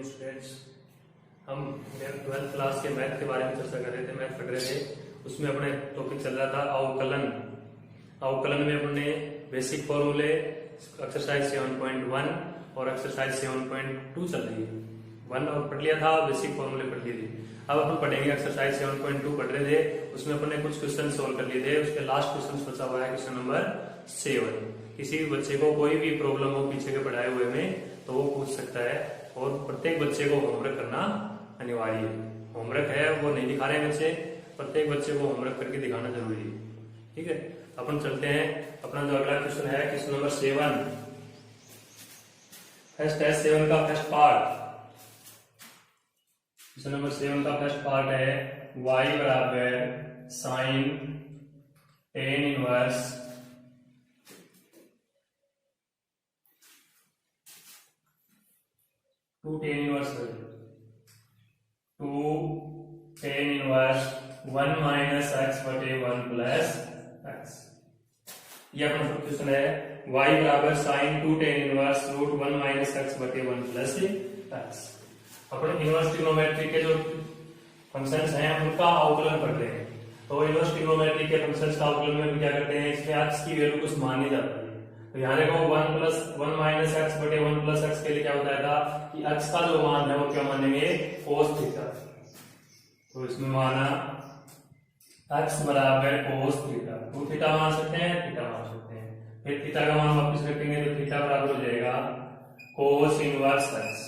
Morning students. हम 12th class के math के बारे में चर्चा कर रहे थे, मैथ पढ़ रहे थे। उसमें अपने टॉपिक चल रहा था अवकलन। अवकलन में अपने बेसिक फॉर्मूले एक्सरसाइज 7.1 और एक्सरसाइज 7.2 चल रही है। 1 और पढ़ लिया था, बेसिक फॉर्मूले पढ़ लिए थे। अब अपन पढ़ेंगे एक्सरसाइज 7.2 पढ़ रहे थे, उसमें अपने कुछ क्वेश्चन सोल्व कर लिए थे। उसके लास्ट क्वेश्चन बचा हुआ है क्वेश्चन नंबर 7। किसी भी बच्चे को कोई भी प्रॉब्लम हो पीछे के पढ़ाए हुए में तो वो पूछ सकता है, और प्रत्येक बच्चे को होमवर्क करना अनिवार्य है। होमवर्क है वो नहीं दिखा रहे बच्चे, प्रत्येक बच्चे को होमवर्क करके दिखाना जरूरी है। ठीक है, अपन चलते हैं। अपना जो अगला क्वेश्चन है क्वेश्चन नंबर 7। फर्स्ट है 7 का फर्स्ट पार्ट। क्वेश्चन नंबर 7 का फर्स्ट पार्ट है y बराबर sine tan inverse two tan inverse 1 minus x बटे 1 प्लस एक्स। यह अपना क्वेश्चन है y बराबर sine 2 tan inverse root 1 minus x बटे 1 प्लस एक्स। अपने इनवर्स ट्रिग्नोमेट्री के जो फंक्शंस हैं उनका अवकलन करते हैं। तो इनवर्स ट्रिग्नोमेट्री के फंक्शंस का अवकलन में क्या करते हैं, इसमें एक्स की वैल्यू कुछ मानी जाती है। तो यहाँ देखो 1 माइनस एक्स बटे 1 प्लस एक्स के लिए क्या बताया था कि एक्स का जो मान है वो क्या मानेंगे, कोस थीटा। तो इसमें माना एक्स बराबर कोस थीटा। 2 थीटा मान सकते हैं, थीटा मान सकते हैं। फिर थीटा का मान वापस रखेंगे तो थीटा बराबर हो जाएगा कोस इनवर्स एक्स।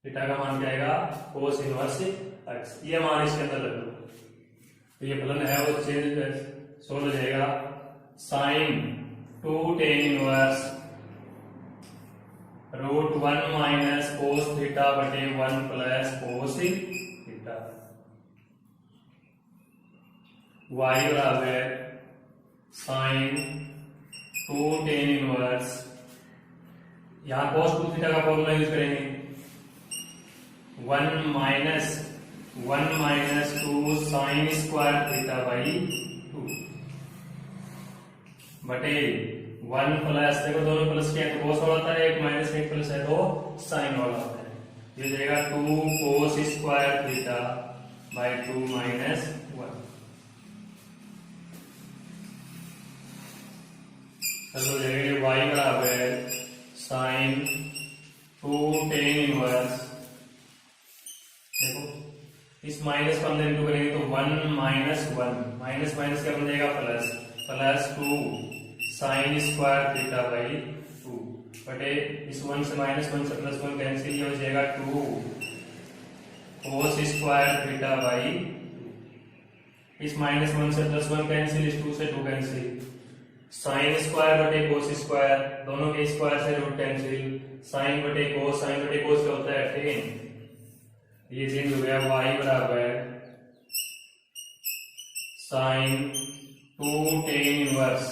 थीटा का मान क्या आएगा, कोस इनवर्स एक्स। ये मान इसके अंदर लग लो तो ये फलन है वो चेंज सोल्व हो जाएगा। Sine 2 tan inverse root 1 minus cos theta बटे 1 प्लस कोस थीटा। y बराबर साइन 2 tan इनवर्स, यहां कोस 2 थीटा का फॉर्मूला यूज करेंगे। 1 minus 2 sine square theta by 2 बटे 1 प्लस, देखो दोनों प्लस के हैं तो कोस वाला होता है, एक माइनस एक प्लस है तो साइन वाला होता है। ये हो जाएगा 2 cos square theta by 2 minus 1। हो जाएगा y बराबर साइन 2 tan इनवर्स, देखो इस माइनस को अंदर इंटू करेंगे तो 1 माइनस 1 माइनस माइनस क्या बन जाएगा plus, plus 2 sine square theta by 2 बटे इस 1 से माइनस 1 से प्लस 1 कैंसिल, ये हो जाएगा 2 कोस स्क्वायर थीटा बाई, इस माइनस 1 से प्लस 1 कैंसिल, इस 2 से 2 कैंसिल, साइन स्क्वायर बटे कोस स्क्वायर, दोनों के स्क्वायर से रूट कैंसिल, साइन बटे कोस क्या होता है tan। ये चेंज हो गया y बराबर sine 2 tan inverse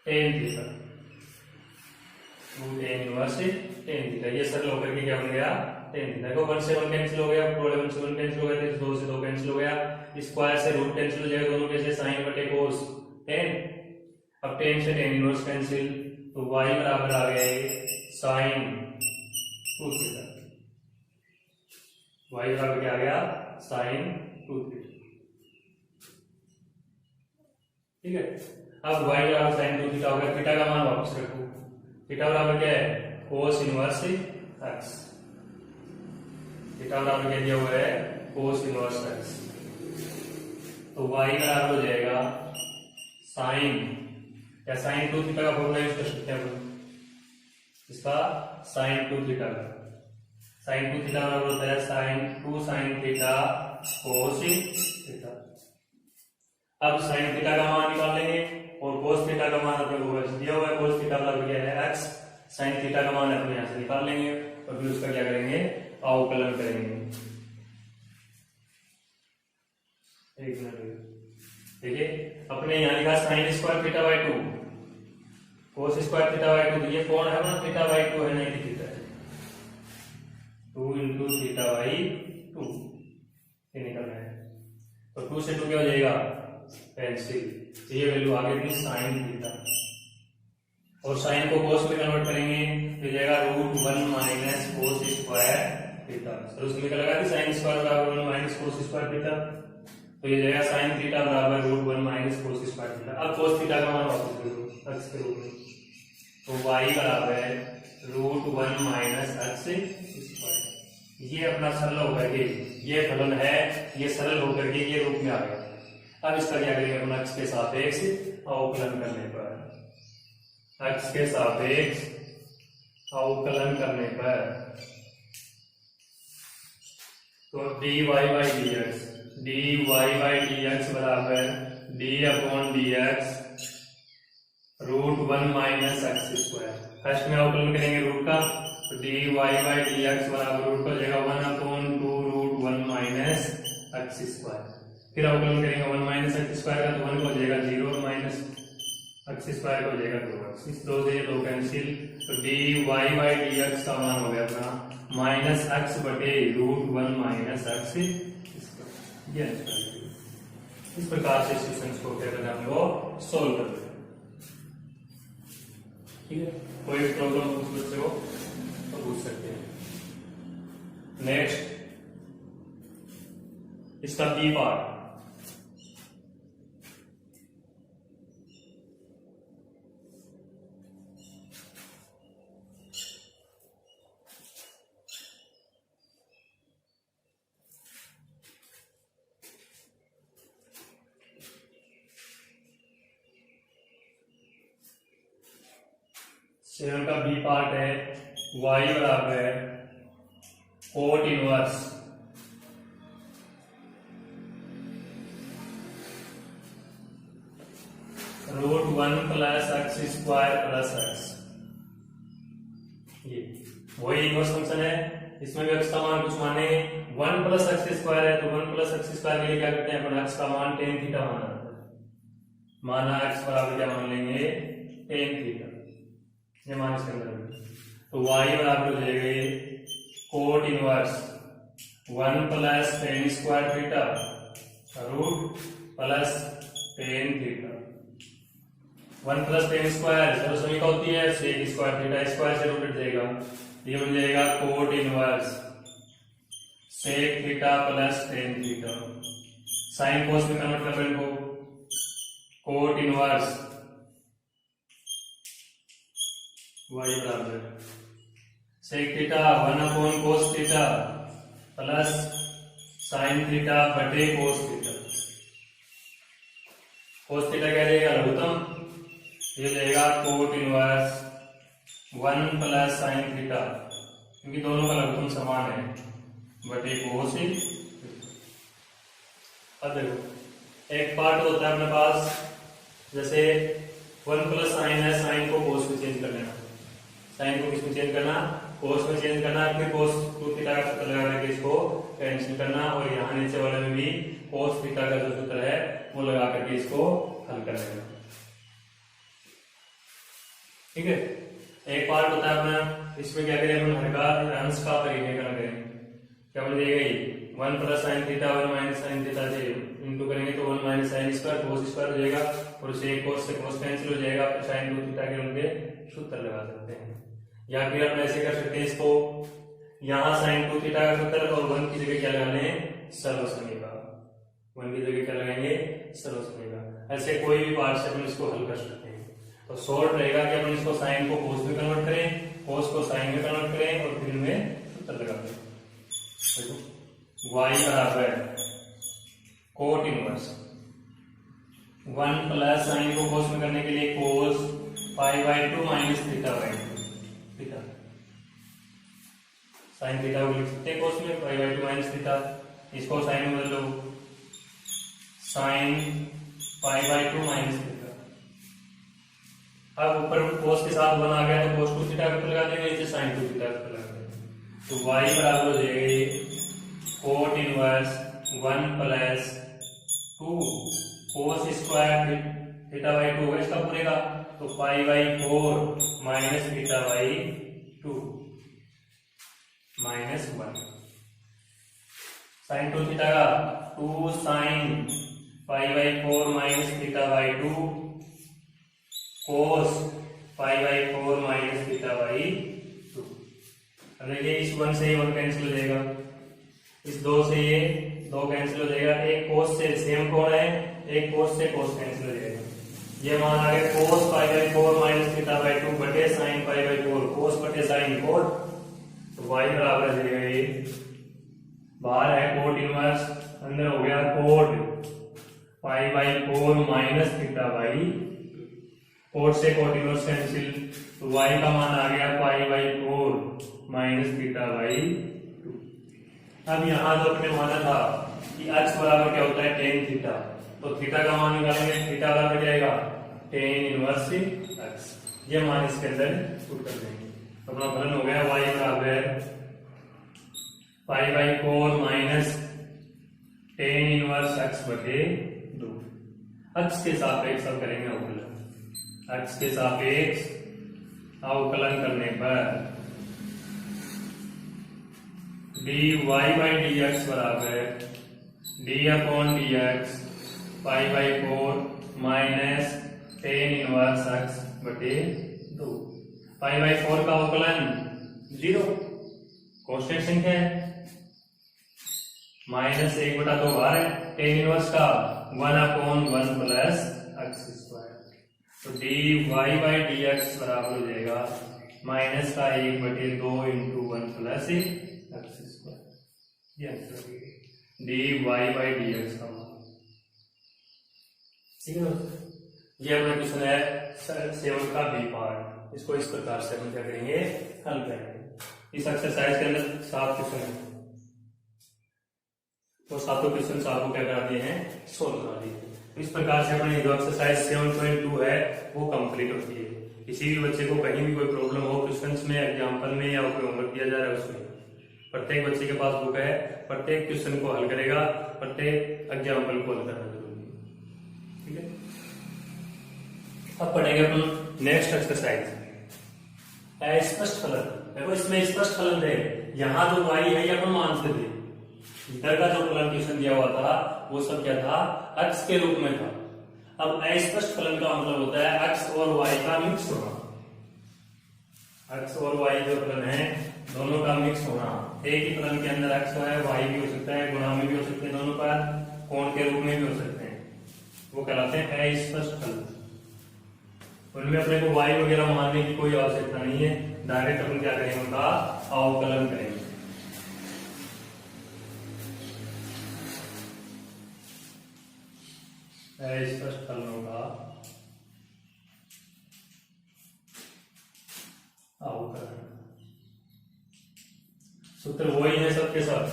tan theta, 2 tan inverse tan theta. ये सरल होकर के क्या बन गया, tan थीटा। देखो 1 से 1 कैंसिल हो गया, 1 से 1 कैंसिल हो गया, 2 से 2 कैंसिल हो गया, स्क्वायर से रूट कैंसिल हो जाएगा, दोनों कैसे साइन बटे कोस tan। अब tan से tan इनवर्स कैंसिल, तो y बराबर आ गया साइन 2 थीटा। y बराबर क्या आ गया, साइन 2 थीटा। ठीक है, अब y बराबर साइन 2 थीटा हो गया। थीटा का मान वापस रखो, थीटा बराबर क्या है, कोस इनवर्स x। थीटा बराबर क्या दिया हुआ है, कोस इनवर्स x। तो y बराबर हो जाएगा साइन, या साइन 2 थीटा का फॉर्मूला यूज कर सकते हैं हम इसका, साइन 2 थीटा का। साइन 2 थीटा बराबर होता है sine 2 sine theta cos theta. अब साइन थीटा का मान निकाल लेंगे और कोस थीटा का मान अपने को दिया हुआ है, कोस थीटा बराबर क्या है x, साइन थीटा का मान अपने यहां से निकाल लेंगे और फिर उसका क्या करेंगे, अवकलन करेंगे। एक मिनट देखिए, अपने यहां लिखा sign square theta by 2 cos square theta by 2, ये कौन है ना, थीटा बाई 2 है, नहीं कि थीटा है। 2 इंटू थीटा बाई 2 ये निकलना है, तो 2 से 2 क्या हो जाएगा, कैंसिल। तो ये वैल्यू आ गई थी साइन थीटा। और साइन को कोस में कन्वर्ट करेंगे तो जाएगा root 1 minus cos square theta. Sir उसमें क्या लगा दी साइन स्क्वायर बराबर 1 माइनस कोस स्क्वायर थीटा, तो ये जाएगा साइन थीटा बराबर root 1 minus cos square theta. अब कोस थीटा का मान वापस करो x के रूप में, तो y बराबर रूट 1 माइनस x स्क्वायर। ये अपना सरल होकर के ये फलन है, ये सरल होकर के ये रूप में आ गया। अब इसका क्या करेंगे अपना x के सापेक्ष अवकलन करने पर, x के सापेक्ष अवकलन करने पर तो dy बाई dx बराबर d upon dx root 1 minus x square. First में अवकलन करेंगे रूट का, तो dy बाई dx बराबर रूट हो जाएगा 1 upon 2 root 1 minus x square. फिर अवकलन करेंगे 1 माइनस एक्स स्क्वायर का, तो 1 को हो जाएगा 0 और माइनस एक्स स्क्वायर को हो जाएगा 2x। इस 2 से 2 कैंसिल, तो dy बाई dx का मान हो गया अपना माइनस एक्स बटे रूट 1 माइनस एक्स। ये इस प्रकार से क्वेश्चन को क्या करना है हमको सोल्व करना है। ठीक है, कोई प्रॉब्लम उस बच्चे को तो पूछ सकते हैं। नेक्स्ट इसका बी पार्ट, सेवन का बी पार्ट है y बराबर cot inverse root 1 plus x square plus x. ये वही इनवर्स फंक्शन है, इसमें भी x का मान कुछ माने 1 प्लस एक्स स्क्वायर है, तो 1 प्लस एक्स स्क्वायर के लिए क्या करते हैं अपन x का मान tan थीटा माना x बराबर क्या मान लेंगे tan थीटा, ये मान इसके अंदर में। तो y बराबर हो जाएगा cot inverse 1 plus tan square theta root plus tan theta. 1 plus tan square सर्वसमी का होती है sec स्क्वायर थीटा, स्क्वायर से रूट हट जाएगा, ये बन जाएगा cot inverse sec theta plus tan theta. Sine cos में कन्वर्ट कर रहे हैं इनको, कोट इनवर्स y बराबर sec theta 1 upon cos theta plus sin theta बटे cos थीटा। cos थीटा क्या देगा लघुत्तम, ये देगा coat inverse 1 plus sin theta, क्योंकि दोनों का लघुत्तम समान है, बटे cos थीटा। अब देखो एक पार्ट होता है अपने पास, जैसे 1 प्लस साइन है, साइन को cos में चेंज कर लेना, साइन को किसमें चेंज करना कोस में चेंज करना, फिर कोस 2 थीटा का सूत्र लगा करके इसको कैंसिल करना, और यहाँ नीचे वाले में भी कोस थीटा का जो सूत्र है वो लगा करके इसको हल कर लेना। ठीक है, एक पार्ट होता है अपना, इसमें क्या करें अपन हर का अंश का परिमेयकरण करें, क्या बन जाएगा 1 plus sine theta 1 minus sine theta से इंटू करेंगे तो 1 minus sine square cos square हो जाएगा, और उसे कोस कैंसिल हो जाएगा, फिर साइन 2 थीटा के उनके सूत्र लगा सकते हैं। या फिर हम ऐसे कर सकते हैं इसको, यहाँ साइन 2 थीटा का सूत्र और 1 की जगह क्या लगाने सर्वसमी का, 1 की जगह क्या लगाएंगे सर्वसमी का। ऐसे कोई भी पार्ट से अपन इसको हल कर सकते हैं। तो शॉर्ट रहेगा कि अपन इसको साइन को कोस में कन्वर्ट करें, कोस को साइन में कन्वर्ट करें, और फिर में सूत्र लगा दें। y बराबर कोट इनवर्स 1 प्लस साइन को कोस में करने के लिए cos pi by 2 minus theta by 2 theta, sine theta को लिख सकते हैं कोस में पाई बाई 2 माइनस थीटा, इसको साइन में बदल लो sine pi by 2 minus theta. अब ऊपर कोस के साथ 1 आ गया तो कोस 2 थीटा का लगा देंगे, नीचे साइन 2 थीटा का लगा देंगे, तो y बराबर हो जाएगा cot inverse 1 plus 2 cos square theta by 2 होगा इसका पूरे का, तो pi by 4 minus theta by 2 minus 1 sine 2 theta का 2 sine pi by 4 minus theta by 2 cos π/4 minus θ/2। अब देखिए इस 1 से ये 1 कैंसिल हो जाएगा, इस 2 से ये 2 कैंसिल हो जाएगा, एक कोस से सेम कोण है, एक कोस से कोस कैंसिल हो जाएगा। ये मान आ गया cos π/4 माइनस θ/2 बटे sin π/4, cos बटे sin cot, तो y बराबर हो जाएगा ये, बाहर है कोट इनवर्स, अंदर हो गया कोट π/4 माइनस θ/2, कोट से कोट इनवर्स कैंसिल, तो y का मान आ गया π/4 माइनस θ/2। अब यहां जो अपने माना था कि x बराबर क्या होता है tan थीटा, तो थीटा का मान निकालेंगे, थीटा बराबर जाएगा tan इनवर्स x, ये मान इसके अंदर पुट कर देंगे, तो अपना फलन हो गया y बराबर π/4 माइनस tan इनवर्स x बटे 2। x के सापेक्ष अब करेंगे अवकलन, x के सापेक्ष अवकलन करने पर dy/dx बराबर d/dx π/4 minus tan inverse x बटे 2। π/4 का अवकलन 0, कांस्टेंट संख्या है, माइनस 1/2 बाहर है, tan इनवर्स का 1/1 प्लस x स्क्वायर, तो dy/dx बराबर हो जाएगा माइनस का 1/2 इंटू 1 प्लस x स्क्वायर, ये आंसर है dy/dx का मान। ठीक है, ये अपना क्वेश्चन है 7 का बी पार्ट, इसको इस प्रकार से हम क्या करेंगे, हल करेंगे। इस एक्सरसाइज के अंदर 7 क्वेश्चन है, तो सातों क्वेश्चन आपको क्या करा दिए हैं, सोल्व करा दिए। इस प्रकार से अपनी जो एक्सरसाइज 7.2 है वो कंप्लीट होती है। किसी भी बच्चे को कहीं भी कोई प्रॉब्लम हो क्वेश्चंस में, एग्जाम्पल में, या कोई होमवर्क दिया जा रहा है उसमें, प्रत्येक बच्चे के पास बुक है, प्रत्येक क्वेश्चन को हल करेगा, प्रत्येक एग्जाम्पल को हल करना जरूरी है। ठीक है, अब पढ़ेंगे अपन नेक्स्ट एक्सरसाइज, स्पष्ट फलन। देखो इसमें स्पष्ट फलन थे, यहाँ जो y है ये अपन मानते थे, इधर का जो फलन क्वेश्चन दिया हुआ था वो सब क्या था, x के रूप में था। अब अस्पष्ट फलन का मतलब होता है x और y का मिक्स होना, x और y जो फलन है दोनों का मिक्स होना। एक ही फलन के अंदर x है, y भी हो सकता है, गुणा में भी हो सकते हैं, दोनों का कोण के रूप में भी हो सकते हैं, वो कहलाते हैं अस्पष्ट फलन। उनमें अपने को y वगैरह मानने की कोई आवश्यकता नहीं है, डायरेक्ट अपन क्या करेंगे, उनका अवकलन करेंगे। अस्पष्ट फलनों का अवकलन, सूत्र वही है सबके साथ।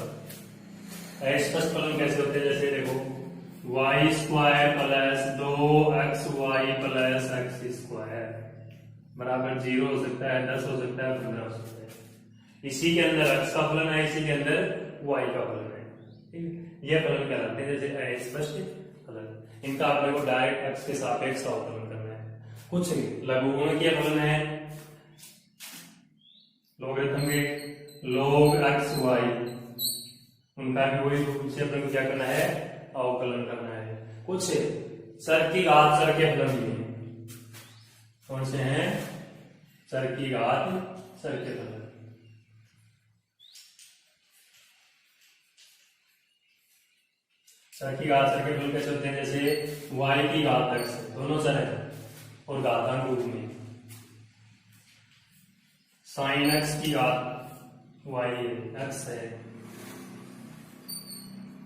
अस्पष्ट फलन कैसे होते हैं, जैसे देखो y square plus 2xy plus x square बराबर 0 हो सकता है, 10 हो सकता है, 15 हो सकता है। इसी के अंदर x का फलन है, इसी के अंदर y का फलन है। ठीक है, ये फलन कहलाते हैं जैसे अस्पष्ट फलन। इनका अपने को डायरेक्ट x के सापेक्ष अवकलन करना है। कुछ लघुगुणकीय फलन है, लोगरिथम के log x y, उनका भी वही रूप से अपने को क्या करना है, अवकलन करना है। कुछ चर की घात चर के फलन भी हैं, कौन से हैं, चर की घात चर के फलन। चर की घात चर के फलन कैसे होते हैं, जैसे y की घात x, दोनों चर है और घातांक रूप में, sin x की घात y x है,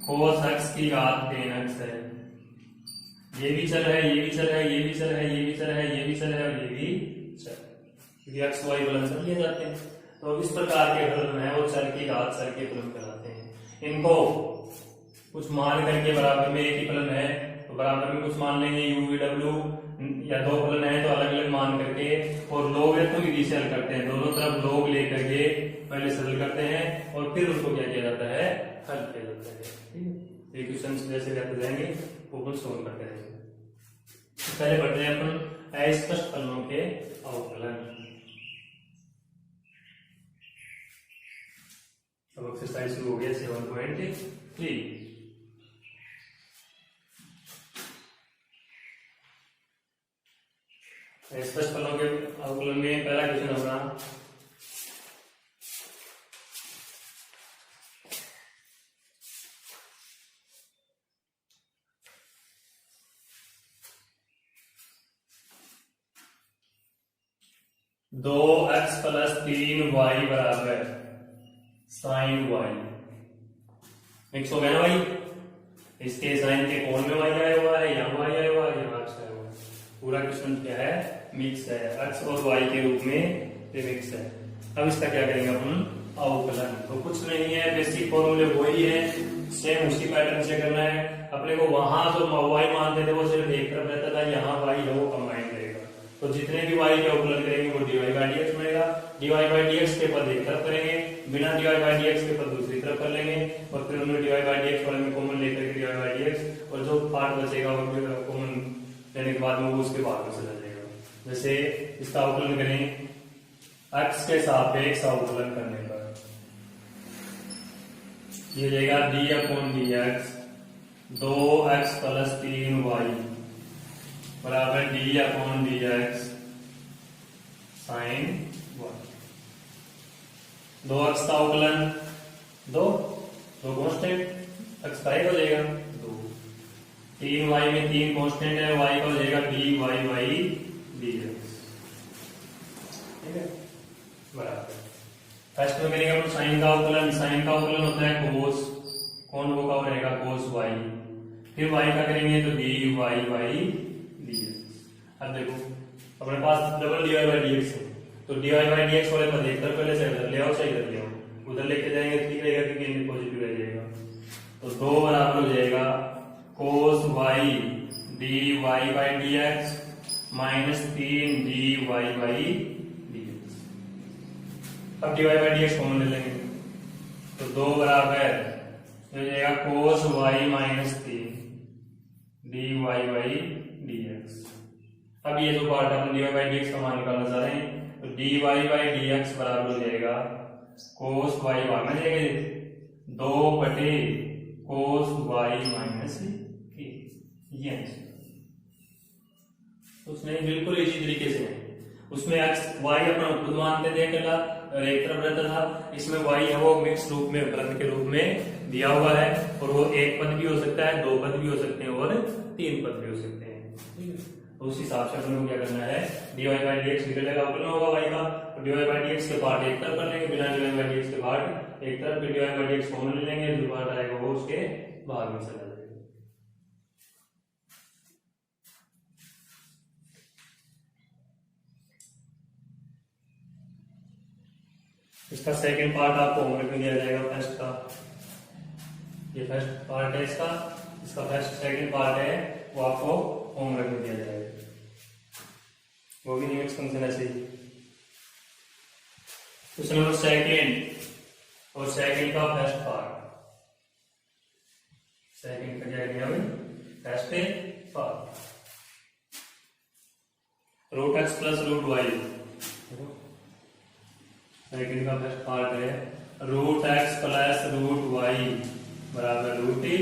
cos x की घात tan x है, ये भी चर है, ये भी चर है, ये भी चर है, ये भी चर है, ये भी चर है, और ये भी चर, क्योंकि x y फलन सब लिए जाते हैं। तो इस प्रकार के फलन है वो चर की घात चर के फलन कहलाते हैं। इनको कुछ मान करके बराबर में एक ही फलन है तो बराबर में कुछ मान लेंगे u v w, या दो फलन है तो अलग अलग मान करके, और लोगरिथम विधि से हल करते हैं। दोनों तरफ लोग लेकर के पहले सरल करते हैं और फिर उनको क्या किया जाता है, हल किया जाता है। ठीक है, ये क्वेश्चन जैसे करते जाएंगे वो अपन सोल्व करते रहेंगे। पहले पढ़ते हैं अपन अस्पष्ट फलनों के अवकलन। अब एक्सरसाइज शुरू हो गया 7.3। स्पष्ट फलों के क्वेश्चन अपना। दो एक्स प्लस 3y बराबर साइन y। मिक्स हो गया ना भाई, इसके साइन के कोण में y आया हुआ है, यहाँ y आया हुआ है, यहाँ x आया हुआ है। पूरा क्वेश्चन क्या है, मिक्स है, x और y के रूप में ये मिक्स है। अब इसका क्या करेंगे अपन, अवकलन। तो कुछ नहीं है, बेसिक फॉर्मूले वही है, सेम उसी पैटर्न से करना है। अपने को वहां जो y मानते थे वो सिर्फ एक तरफ रहता था, यहाँ y है वो कंबाइन रहेगा। तो जितने भी y के अवकलन करेंगे वो dy by dx बनेगा। dy by dx के पद एक तरफ करेंगे, बिना dy by dx के पद दूसरी तरफ कर लेंगे, और फिर उन्हें dy by dx वाले में कॉमन लेकर के dy by dx, और जो पार्ट बचेगा वो कॉमन लेने के बाद में वो उसके बाद में चला जाएगा। जैसे इसका अवकलन करें x के सापेक्ष अवकलन करने पर ये जाएगा d upon dx 2x plus 3y बराबर d upon dx sign 1। 2x का अवकलन दो कांस्टेंट, x का हो जाएगा 2, 3y में 3 कांस्टेंट है, y का हो जाएगा dy by dx। ठीक है, बराबर। फर्स्ट में करेंगे अपन साइन का अवकलन। साइन का अवकलन होता है कोस, कौन वो का रहेगा कोस y। फिर y का करेंगे तो dy by dx। अब देखो अपने पास डबल dy by dx है, तो dy by dx वाले पद एक तरफ पहले से इधर ले आओ, चाहे इधर ले आओ, उधर लेके जाएंगे ठीक रहेगा क्योंकि ये पॉजिटिव रह जाएगा। तो 2 बराबर हो जाएगा cos y dy by dx minus 3 dy by dx। अब dy by dx कॉमन ले लेंगे, तो 2 बराबर हो जाएगा cos y minus 3 dy by dx। अब ये जो part upon dy by dx का मान निकालना चाह रहे हैं, तो dy by dx बराबर हो जाएगा cos y भाग में जाएगा 2 बटे cos y माइनस 1। ये उसमें बिल्कुल इसी तरीके से है। उसमें x y अपना खुद मानते थे अकेला और एक तरफ रहता था, इसमें y है वो मिक्स रूप में प्रश्न के रूप में दिया हुआ है, और वो एक पद भी हो सकता है, 2 पद भी हो सकते हैं और 3 पद भी हो सकते हैं। ठीक है, तो उस हिसाब से अपन को क्या करना है, dy by dx निकलेगा, अवकलन होगा y का, तो dy by dx के पार्ट एक तरफ कर लेंगे, बिना dy by dx के पार्ट एक तरफ, फिर dy by dx कॉमन ले लेंगे, जो पार्ट आएगा वो उसके भाग में चला जाएगा। इसका सेकंड पार्ट आपको होमवर्क में दिया जाएगा फर्स्ट का। ये फर्स्ट पार्ट है इसका फर्स्ट सेकंड पार्ट है वो आपको होमवर्क में दिया जाएगा, वो भी लिमिट्स फंक्शन ऐसे ही। क्वेश्चन नंबर सेकंड और सेकंड का फर्स्ट पार्ट, सेकंड का क्या किया भाई, first part root x plus root y. Second का फर्स्ट पार्ट है root x plus root y बराबर root a.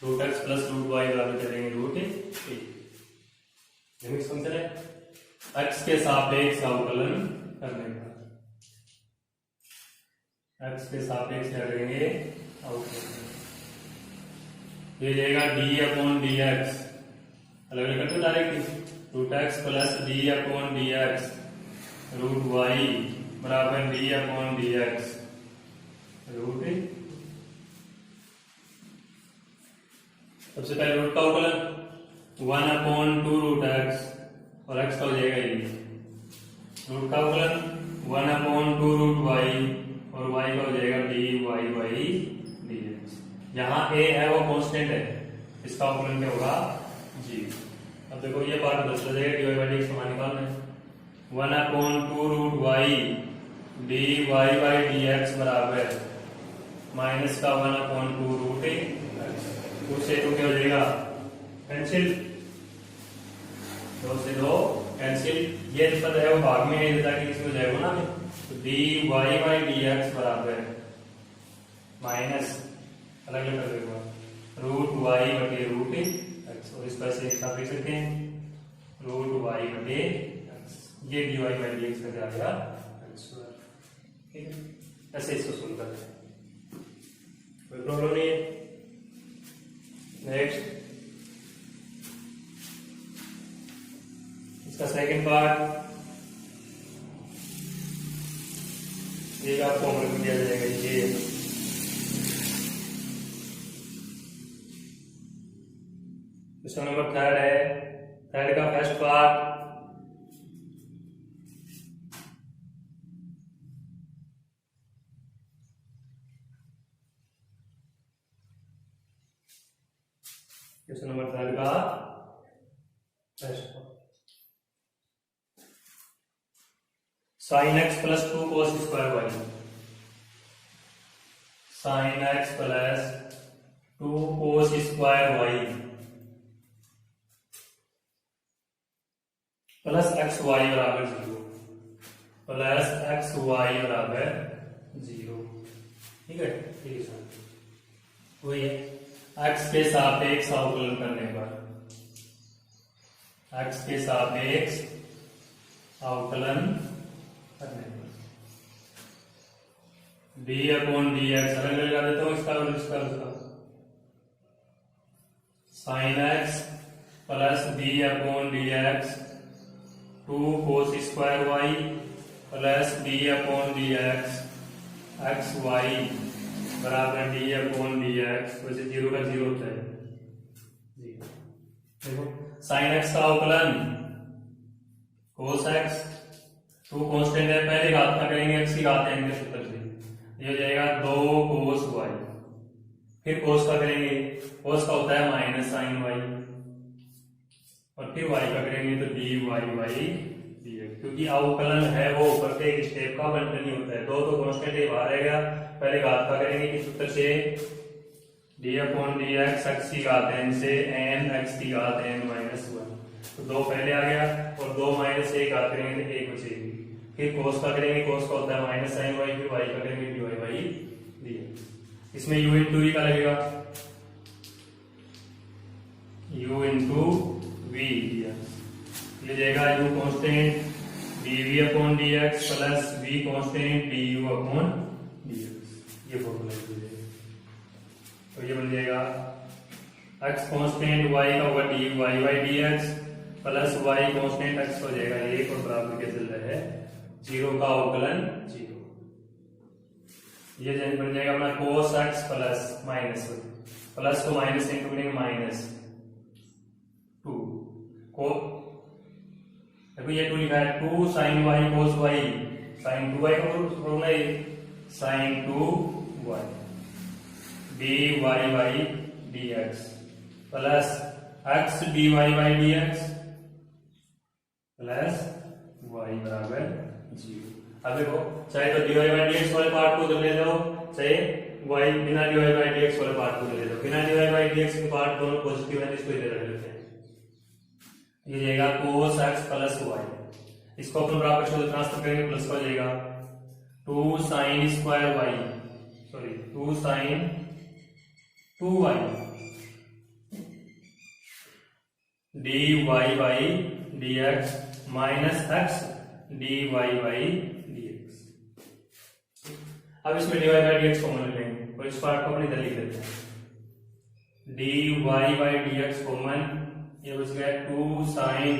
Root x plus root y बराबर करेंगे रूट ए। लिमिट फंक्शन है, एक्स के सापेक्ष अवकलन करने का, एक्स के सापेक्ष क्या करेंगे अवकलन। ये जाएगा डी अपॉन डी एक्स, अलग अलग करते directly, root x plus d upon d x root y बराबर d upon d x root a. सबसे पहले रूट का अवकलन 1 अपॉन 2 रूट एक्स, और एक्स का हो जाएगा ये। रूट का अवकलन 1 अपॉन 2 रूट वाई, और वाई का हो जाएगा d y by d x. यहाँ ए है वो कांस्टेंट है, इसका अवकलन क्या होगा जी। अब देखो ये पार्ट बदल जाएगा, d y by d x का मान निकालना है। 1 upon 2 root y d y by d x बराबर माइनस का 1 अपॉन 2 रूट एक्स। उससे तो क्या हो जाएगा कैंसिल, 2 से 2 कैंसिल, ये पद है वो भाग में है ताकि इसमें जाएगा ना, तो d y by d x बराबर माइनस अलग अलग कर देगा रूट वाई बटे रूट एक्स, और इस पर से एक साथ लिख सकते हैं रूट वाई बटे एक्स। ये dy बाई डी एक्स का क्या आ गया आंसर। ठीक है, ऐसे इसको सोल्व करते हैं, कोई प्रॉब्लम नहीं है। नेक्स्ट इसका सेकंड पार्ट, ये आपको होमवर्क में दिया जाएगा। ये क्वेश्चन नंबर थर्ड है, थर्ड का first part, question number third का first part, sine x plus 2 cos square y, sine x plus 2 cos square y plus x y बराबर 0, प्लस एक्स वाई बराबर 0। ठीक है, ठीक है सर, वही है एक्स के सापेक्ष अवकलन करने पर, एक्स के सापेक्ष अवकलन करने पर डी अपॉन डी एक्स अलग लगा देता हूं, इसका और इसका, sine x plus d upon d x 2 cos square y plus d upon d x x y बराबर डी अपॉन डी एक्स, वैसे 0 का 0 होता है। देखो साइन एक्स का अवकलन कोस एक्स, 2 कांस्टेंट है, पहले घात का करेंगे एक्स की घात n के सूत्र से, ये हो जाएगा 2 कोस वाई, फिर कोस का करेंगे, कोस का होता है माइनस साइन वाई, और फिर y का करेंगे तो dy बाई dx, क्योंकि अवकलन है वो प्रत्येक स्टेप का बंटन ही होता है। दो तो कांस्टेंट ही बाहर रहेगा, पहले घात का करेंगे किस सूत्र से, d अपॉन dx x की घात n से n x की घात n माइनस 1, तो 2 पहले आ गया और 2 माइनस 1 घात करेंगे तो 1 बचेगी, फिर कोस का करेंगे, कोस का होता है माइनस साइन वाई, फिर y का करेंगे dy बाई dx, इसमें u इंटू v का लगेगा, u इंटू v dx, ये जाएगा u constant dv upon dx plus v constant du upon dx, ये फॉर्मूला यूज है। तो ये बन जाएगा x कांस्टेंट y का होगा dy by dx plus y constant x हो जाएगा 1 और बराबर के चल रहा है 0 का अवकलन 0। ये बन जाएगा अपना cos x plus minus, plus को माइनस इंटू करेंगे माइनस 2 को, देखो ये 2 लिखा है, 2 sine y cos y, sine 2y का फॉर्मूला है sine 2y dy by dx plus x dy by dx plus y बराबर 0। अब देखो चाहे तो dy बाई dx वाले पार्ट को ले लो, चाहे y बिना dy बाई dx वाले पार्ट को ले लो, बिना dy बाई dx के पार्ट दोनों पॉजिटिव है, इसको इधर रख लेते हैं, ये जाएगा cos x प्लस y, इसको अपन बराबर से ट्रांसफर करेंगे, प्लस हो जाएगा 2 sin square y, sorry 2 sin 2y dy by dx minus x dy by dx। अब इसमें dy बाई dx कॉमन ले लेंगे और इस पार्ट को अपने इधर लिख देते हैं, dy बाई dx कॉमन, ये बच गया 2 sin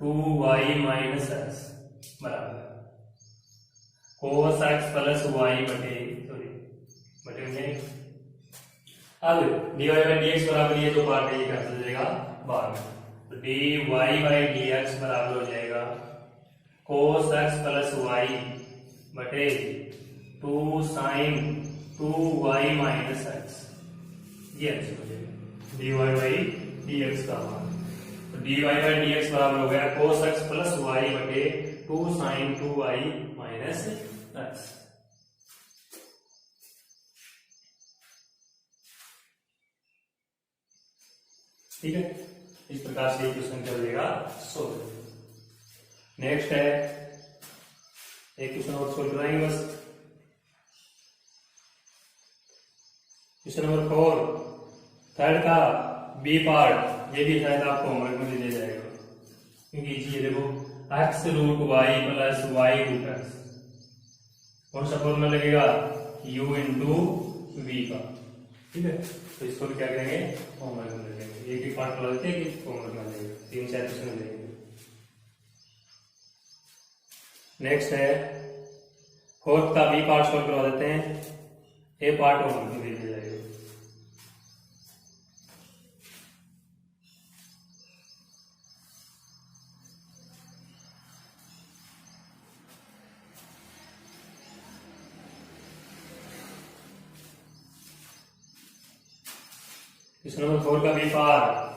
2y माइनस x बराबर cos x प्लस y बटे में, अब dy बाई dx बराबर ये जो पार्ट है ये कैंसिल हो जाएगा बाहर में, तो dy बाई dx बराबर हो जाएगा cos x प्लस y बटे 2 sin 2y माइनस x, ये आंसर हो जाएगा dy बाई dx का मान। तो dy बाई dx बराबर हो गया cos x प्लस y बटे 2 sin 2y माइनस x। ठीक है, इस प्रकार से क्वेश्चन कर देगा सोल्व। नेक्स्ट है एक क्वेश्चन और सोल्व कराएंगे बस, क्वेश्चन नंबर 4 थर्ड का बी पार्ट, ये भी शायद आपको होमवर्क में दिया जाएगा क्योंकि ये देखो x root y plus y root x. कौन सा फॉर्मूला लगेगा? u इंटू वी का। ठीक है, तो इसको भी क्या करेंगे? फॉर्मूला में ले लेंगे। एक ही पार्ट लगा देते हैं कि फॉर्मूला में लेंगे, 3-4 क्वेश्चन लेंगे। नेक्स्ट है फोर्थ का बी पार्ट सॉल्व करवा देते हैं। ए पार्ट और दे दिया जाएगा। क्वेश्चन नंबर 4 का B part.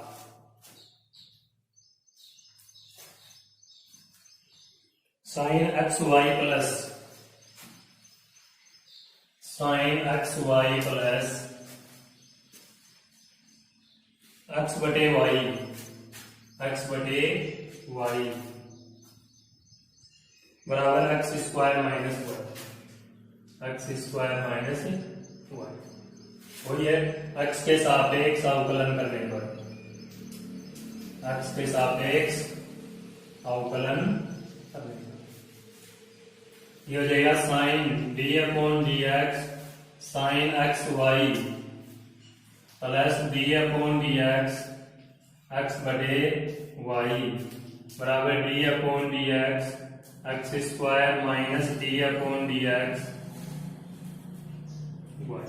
Sine x y plus x बटे वाई बराबर एक्स स्क्वायर माइनस वाई। वही है, एक्स के सापेक्ष अवकलन करने पर, एक्स के सापेक्ष अवकलन करने पर ये हो जाएगा sine d upon d x sine x y plus d upon d x बटे वाई बराबर d upon d x square minus d upon d x y.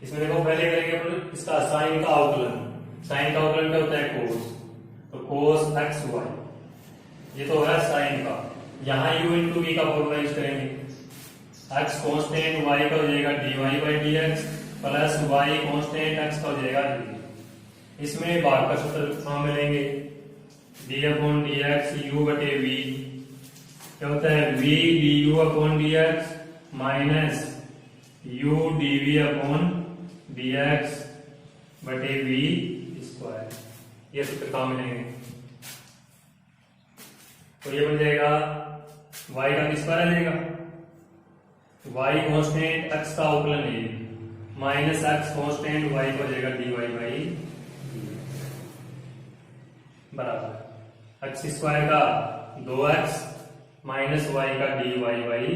इसमें देखो पहले करेंगे अपन इसका साइन का अवकलन। साइन का अवकलन क्या होता है? कोस। तो कोस एक्स वाई, ये तो है साइन का। यहाँ u इंटू वी का फॉर्मूला यूज करेंगे। x कांस्टेंट y का हो जाएगा dy by d x plus y constant x का हो जाएगा dy। इसमें भाग का सूत्र फॉर्म में लेंगे d upon d x u बटे v क्या होता है? v du upon d x minus u dv upon dx बटे v स्क्वायर। ये सूत्र काम में लेंगे तो ये बन जाएगा y का स्क्वायर आ जाएगा। y कांस्टेंट x का अवकलन है माइनस x कांस्टेंट y को हो जाएगा dy बाई बराबर x स्क्वायर का 2x माइनस y का dy बाई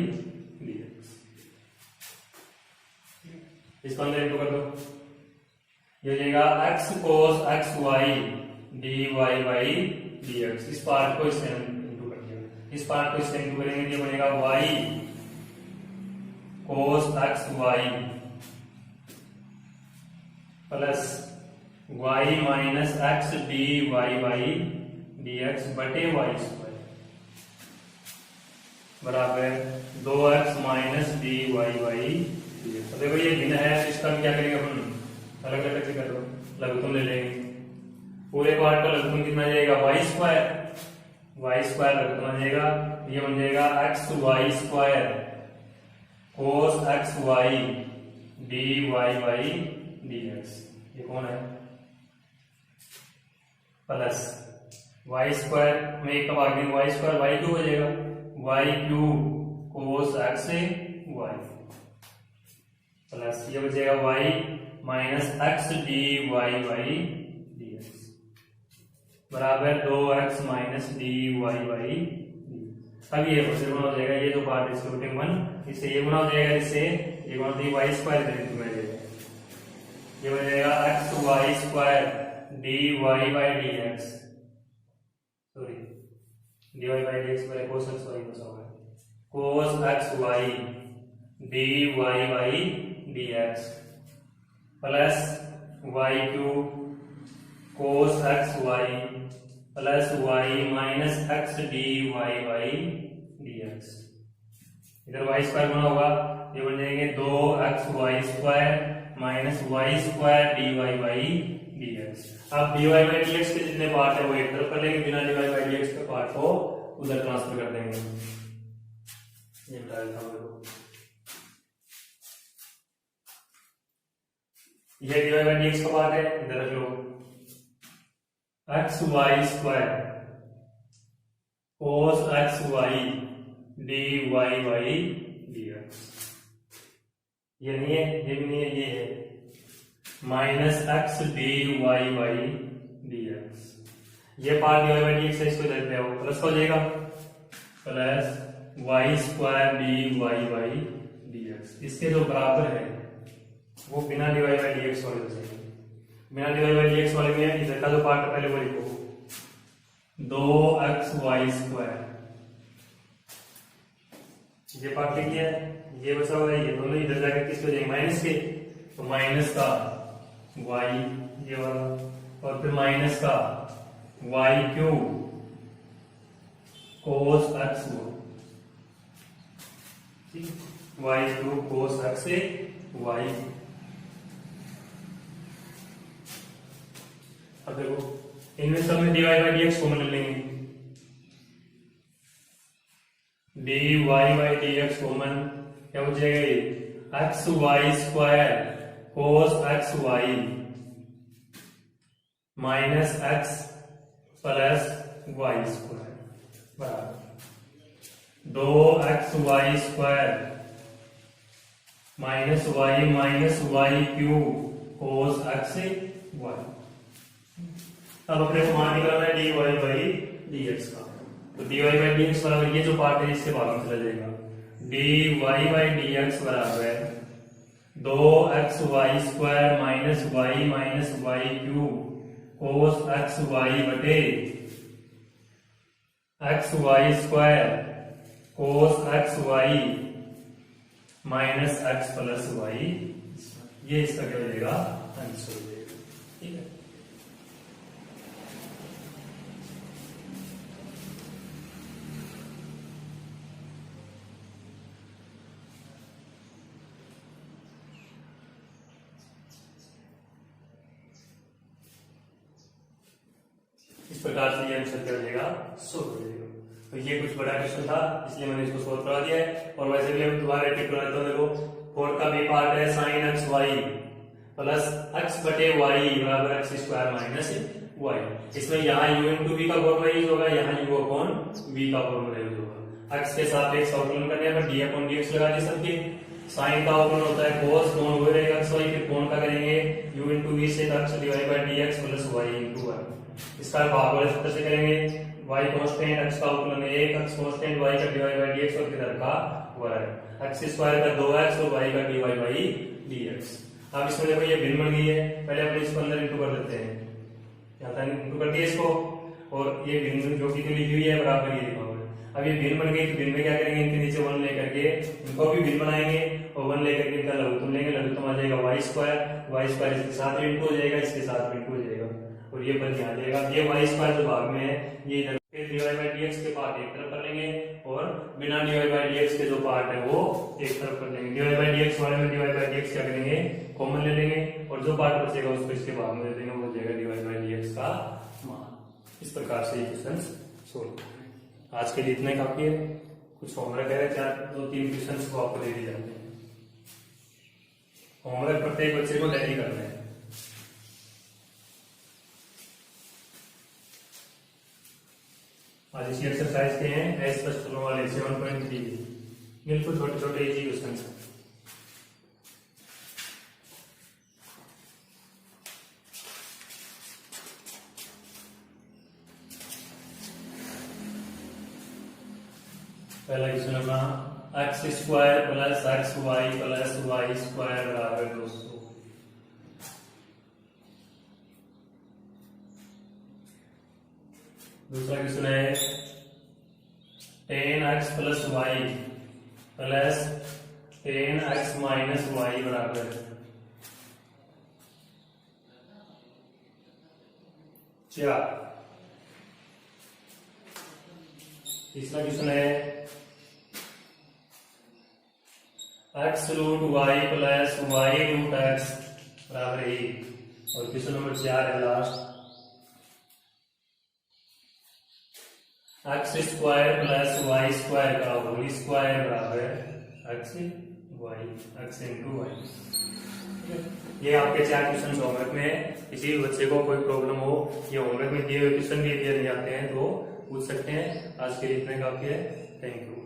dx। इसको अंदर इंटू कर दो, ये हो जाएगा x cos x y dy by dx। इस पार्ट को इससे इंटू कर दिया, इस पार्ट को इससे इंटू करेंगे, ये बनेगा y cos x y plus y minus x dy by dx बटे y स्क्वायर बराबर 2x minus dy by dx। तो देखो ये भिन्न है, इसका हम क्या करेंगे? अपन अलग अलग से कर दो, लघुत्तम ले लेंगे। पूरे पार्ट का लघुत्तम कितना आ जाएगा? y स्क्वायर लघुत्तम आ जाएगा। ये बन जाएगा x y square cos x y d y by d x. ये कौन है? प्लस वाई स्क्वायर में एक का भाग वाई स्क्वायर वाई क्यूब हो जाएगा, y cube cos x y plus ये बचेगा y minus x d y by d x बराबर 2x minus D y by. अब ये बना हो जाएगा, ये जो पार्ट है रूटिंग 1 इससे ये गुना हो जाएगा, इससे ये गुना होती है वाई स्क्वायर ये हो जाएगा x y square d y by d x, sorry d y by d x by cos x y बचा हुआ है, cos x y d y by d x plus y cube cos x y plus y minus x d y by d x. इधर y square बना होगा, ये बन जाएंगे 2x y square minus y square d y by d x. अब d y by d x के जितने part है वो एक तरफ कर लेंगे, बिना d y by d x के पार्ट को उधर ट्रांसफर कर देंगे। ये बता देता हूँ, ये d y by d x का पार्ट है, इधर रख लो x y square cos x y d y by d x. ये नहीं है, ये भी नहीं है, ये है minus x d y by d x. ये पार्ट dy बाई dx है, इसको इधर ले आओ, प्लस हो जाएगा plus y square d y by dx। इसके जो बराबर है वो बिना dy बाई dx वाले हो जाएंगे। बिना dy बाई dx वाले में इधर का जो पार्ट है पहले वो लिखो 2xy स्क्वायर, ये पार्ट लिख दिया, ये बचा हुआ है, ये दोनों इधर जाकर किसके हो जाएंगे माइनस के, तो माइनस का y ये वाला और फिर माइनस का y cube cos x y cube cos x से y। अब देखो इनमें सब में dy बाई dx कॉमन ले लेंगे, dy बाई dx कॉमन क्या हो जाएगा, ये x y square cos x y minus x plus y square बराबर 2xy square minus y cube cos x y. अब अपने को मान निकालना है dy बाई dx का, तो dy बाई dx बराबर ये जो पार्ट है इसके भाग में चला जाएगा, dy बाई dx बराबर 2xy square minus y cube cos x y बटे x y square cos x y minus x plus y, ये इसका क्या हो जाएगा आंसर हो जाएगा। ठीक है, इस प्रकार से ये आंसर क्या हो जाएगा सोल्व हो जाएगा। तो ये कुछ बड़ा क्वेश्चन था इसलिए मैंने इसको सोल्व करा दिया है। और वैसे भी हम दोबारा रिपीट करा देते हैं, देखो 4 का बी पार्ट है sine x y plus x बटे वाई बराबर एक्स स्क्वायर माइनस वाई। इसमें यहाँ u इंटू बी का फॉर्मूला यूज होगा, यहाँ u अपॉन बी का फॉर्मूला यूज होगा। एक्स के साथ एक्स अवकलन करने पर डी अपॉन डी एक्स लगा दी सबके। साइन का अवकलन होता है कोस, कोण वो रहेगा एक्स वाई, फिर कोण का करेंगे u इंटू बी से x divide by d x plus y into y. इसका भाग वाले सूत्र से करेंगे, y कांस्टेंट x का अवकलन 1 x कांस्टेंट y का डिवाइड बाय dx और इधर का y x स्क्वायर का 2x और y का dy बाय dx। अब इसमें देखो ये भिन्न बन गई है, पहले अपन इसको अंदर इंटू कर देते हैं, यहाँ तक इंटू कर दिया इसको, और ये भिन्न जो कि लिखी हुई है बराबर ये लिखा हुआ है। अब ये भिन्न बन गई तो भिन्न में क्या करेंगे, इनके नीचे 1 लेकर के इनको भी भिन्न बनाएंगे और 1 लेकर के इनका लघुत्तम लेंगे, लघुत्तम आ जाएगा y स्क्वायर इसके साथ भी इंटू हो जाएगा, इसके साथ भी इंटू हो जाएगा और ये बन यहाँ जाएगा। ये y स्क्वायर जो भाग में है ये इधर dy बाई dx के पार्ट एक तरफ कर लेंगे और बिना dy बाई dx के जो पार्ट है वो एक तरफ कर लेंगे। dy बाई dx वाले में dy बाई dx क्या करेंगे कॉमन ले लेंगे और जो पार्ट बचेगा उसको इसके भाग में दे देंगे, वो हो जाएगा dy बाई dx का मान। इस प्रकार से ये क्वेश्चन सोल्व। आज के लिए इतना काफी है। कुछ होमवर्क है, 2-3 क्वेश्चन को आपको दे दिए जाते हैं। होमवर्क प्रत्येक बच्चे को डेली करना है। आज इसी एक्सरसाइज के हैं एस स्पष्ट वाले 7.3 बिल्कुल छोटे छोटे इजी क्वेश्चन हैं। पहला क्वेश्चन अपना x square plus x y plus y square बराबर 200। दूसरा क्वेश्चन है 10x plus y plus 10x minus y बराबर 4। तीसरा क्वेश्चन है x root y plus y root x बराबर 1। और क्वेश्चन नंबर 4 है last, x square plus y square का होल स्क्वायर बराबर x y x into y. ये आपके 4 क्वेश्चन होमवर्क में है। किसी बच्चे को कोई प्रॉब्लम हो, ये होमवर्क में दिए हुए क्वेश्चन भी दिए जाते हैं तो पूछ सकते हैं। आज के लिए इतने काफी है। Thank you.